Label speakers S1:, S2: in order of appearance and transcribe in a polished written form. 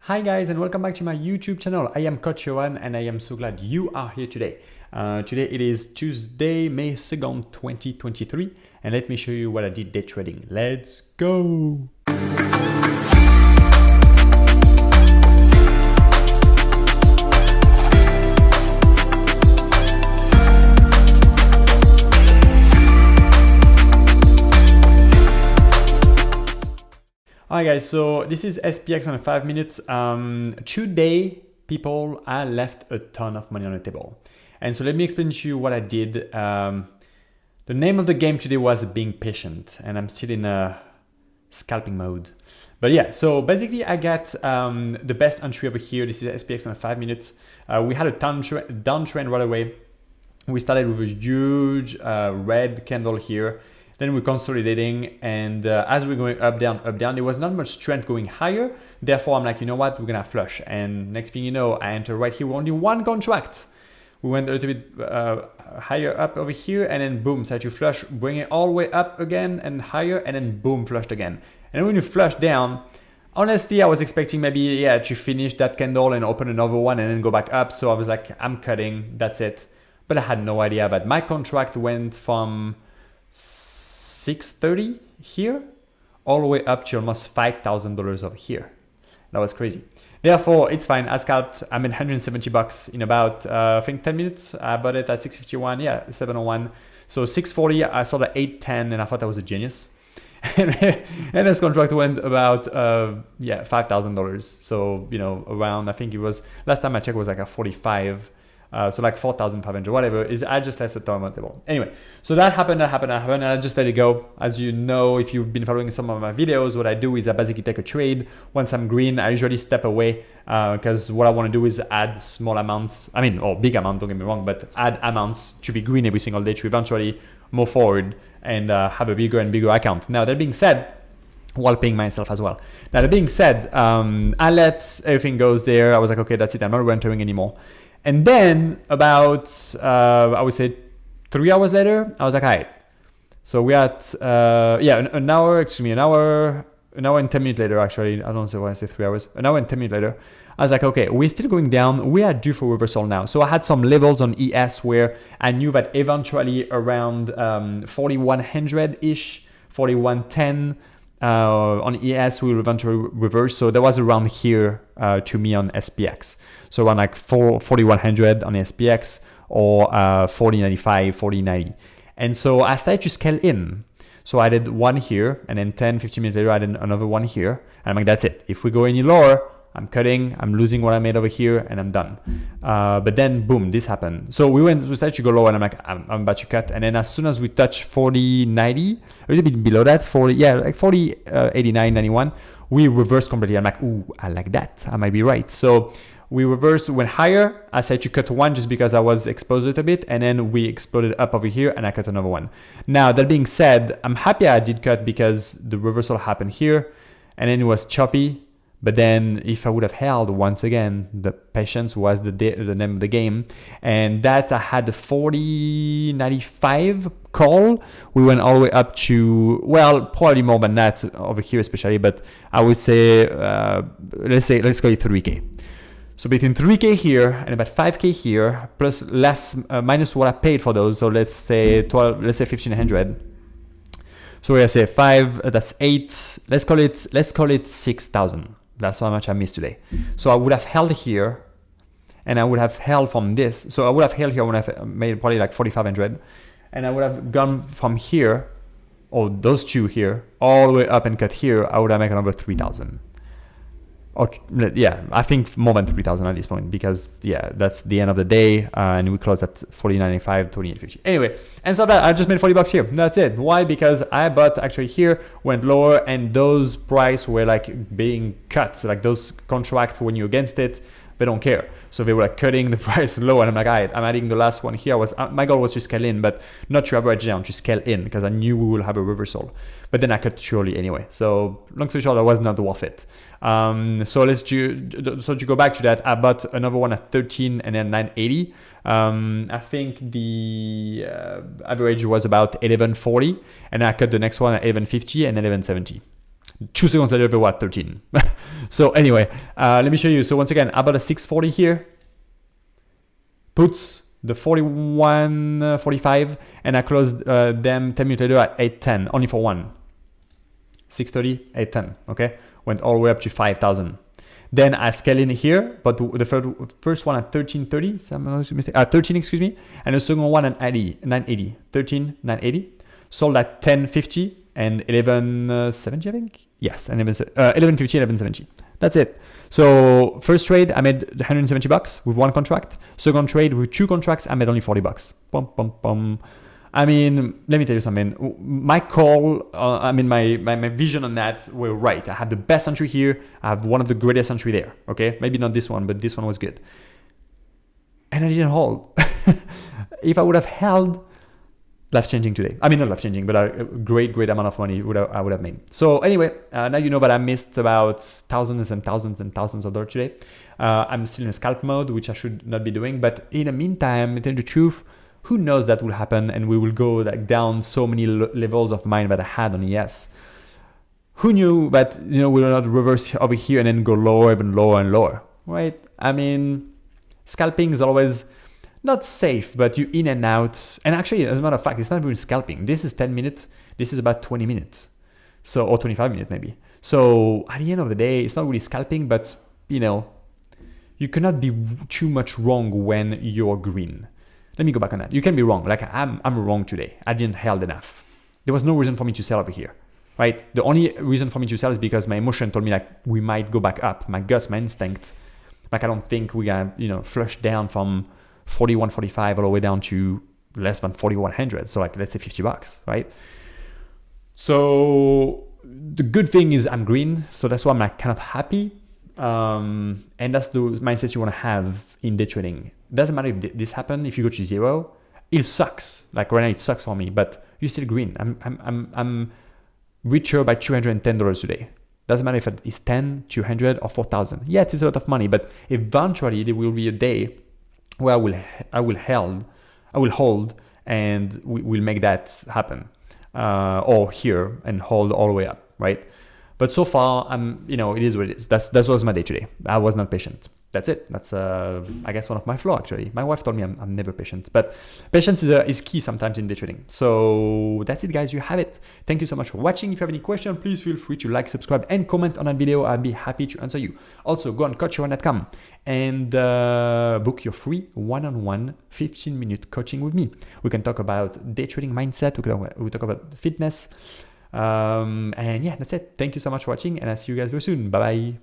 S1: Hi guys, and welcome back to my YouTube channel. I am Coach Yoann and I am so glad you are here today. Today it is Tuesday, May 2nd, 2023, and let me show you what I did day trading. Let's go! Alright guys, so this is SPX on a 5 minutes. Today, people, I left a ton of money on the table. And so let me explain to you what I did. The name of the game today was being patient, and I'm still in a scalping mode. But yeah, so basically I got the best entry over here. This is SPX on a 5 minutes. We had a downtrend right away. We started with a huge red candle here. Then we're consolidating, and as we're going up, down, there was not much strength going higher. Therefore, I'm like, you know what, we're gonna flush. And next thing you know, I enter right here with only one contract. We went a little bit higher up over here, and then boom, start to flush, bring it all the way up again and higher, and then boom, flushed again. And when you flush down, honestly, I was expecting maybe, to finish that candle and open another one and then go back up. So I was like, I'm cutting, that's it. But I had no idea that my contract went from 630 here all the way up to almost $5,000 over here. That was crazy. Therefore, it's fine. I scalped. I made 170 bucks in about I think 10 minutes. I bought it at 651. Yeah, 701. So 640. I sold at 810, and I thought I was a genius. And this contract went about $5,000. So around, I think it was last time I checked was like a 45. So like 4,500, whatever, I just left the ton on the table. Anyway, so that happened, and I just let it go. As you know, if you've been following some of my videos, what I do is I basically take a trade. Once I'm green, I usually step away because what I want to do is add small amounts, or big amount, don't get me wrong, but add amounts to be green every single day to eventually move forward and have a bigger and bigger account. Now, that being said, while paying myself as well. Now, that being said, I let everything goes there. I was like, okay, that's it. I'm not entering anymore. And then about, I would say 3 hours later, I was like, all right. So we at, an hour and 10 minutes later, actually. I don't know why I say 3 hours. An hour and 10 minutes later, I was like, okay, we're still going down. We are due for reversal now. So I had some levels on ES where I knew that eventually around 4,100-ish, 4,110 on ES will eventually reverse. So that was around here to me on SPX. So around like 4,100 on SPX or 4,095, 4,090. And so I started to scale in. So I did one here, and then 10, 15 minutes later, I did another one here. And I'm like, that's it. If we go any lower, I'm cutting, I'm losing what I made over here, and I'm done. But then, boom, this happened. So we started to go lower, and I'm like, I'm about to cut. And then as soon as we touch 40.90, a little bit below that, 40.89, 91, we reversed completely. I'm like, ooh, I like that. I might be right. So we reversed, went higher. I said to cut one just because I was exposed a little bit, and then we exploded up over here, and I cut another one. Now, that being said, I'm happy I did cut because the reversal happened here, and then it was choppy. But then if I would have held, once again, the patience was the name of the game. And that I had the 40.95 call. We went all the way up to, well, probably more than that over here especially. But I would say, let's call it 3K. So between 3K here and about 5K here, plus minus what I paid for those. So let's say 1,500. So we're gonna say 5, that's 8. Let's call it 6,000. That's how much I missed today. So I would have held here, and I would have held from this. So I would have held here when I made probably like 4,500, and I would have gone from here, or those two here, all the way up and cut here. I would have made another 3,000. Or I think more than 3,000 at this point, because that's the end of the day, and we closed at 40.95, 28.50. Anyway, and so that I just made 40 bucks here. That's it. Why? Because I bought actually here, went lower, and those price were like being cut. So like those contracts, when you're against it, they don't care. So they were like cutting the price low, and I'm like, all right, I'm adding the last one here. My goal was to scale in, but not to average down, to scale in, because I knew we will have a reversal. But then I cut surely anyway. So long story short, that was not worth it. So to go back to that, I bought another one at 13 and then 980. I think the average was about 1140, and I cut the next one at 1150 and 1170. 2 seconds later they were at 13. So anyway, let me show you. So once again, I bought a 640 here, puts the 41.45, and I closed them 10 minutes later at 8.10, only for one. 630, 8.10, okay? Went all the way up to 5,000. Then I scale in here, but the first one at 13.30, some mistake, 13, excuse me, and the second one at 980, 13,980. Sold at 10.50 and 11.70, I think. Yes, and 11.50, 11.70. That's it. So first trade, I made $170 with one contract. Second trade with 2 contracts, I made only $40. Bum, bum, bum. I mean, let me tell you something. My call, my vision on that were right. I have the best entry here. I have one of the greatest entry there. Okay, maybe not this one, but this one was good. And I didn't hold. If I would have held, life changing today. I mean, not life changing, but a great amount of money I would have made. So anyway, now you know that I missed about thousands and thousands and thousands of dollars today. I'm still in a scalp mode, which I should not be doing. But in the meantime, to tell you the truth, who knows that will happen, and we will go like down so many levels of mine that I had on ES. Who knew that, you know, we will not reverse over here and then go lower, even lower and lower, right? I mean, scalping is always not safe, but you in and out. And actually, as a matter of fact, it's not even scalping. This is 10 minutes. This is about 20 minutes. So, or 25 minutes maybe. So at the end of the day, it's not really scalping, but you know, you cannot be too much wrong when you're green. Let me go back on that. You can be wrong. Like I'm wrong today. I didn't held enough. There was no reason for me to sell over here, right? The only reason for me to sell is because my emotion told me like we might go back up. My guts, my instinct, like I don't think we're gonna, you know, flush down from 41.45 all the way down to less than 4100. So like let's say $50, right? So the good thing is I'm green, so that's why I'm like kind of happy. And that's the mindset you want to have in day trading. Doesn't matter if this happens. If you go to 0, it sucks. Like right now, it sucks for me. But you're still green. I'm richer by $210 today. Doesn't matter if it's 10, 200, or 4,000. Yeah, it's a lot of money. But eventually, there will be a day where I will hold, and we'll make that happen, or here and hold all the way up, right? But so far, you know, it is what it is. That was my day today. I was not patient. That's it. That's I guess one of my flaws actually. My wife told me I'm never patient, but patience is key sometimes in day trading. So that's it, guys. You have it. Thank you so much for watching. If you have any question, please feel free to like, subscribe, and comment on that video. I'd be happy to answer you. Also, go on coachyoann.com and book your free one-on-one 15-minute coaching with me. We can talk about day trading mindset. We talk about fitness. And yeah, that's it. Thank you so much for watching, and I'll see you guys very soon. Bye bye.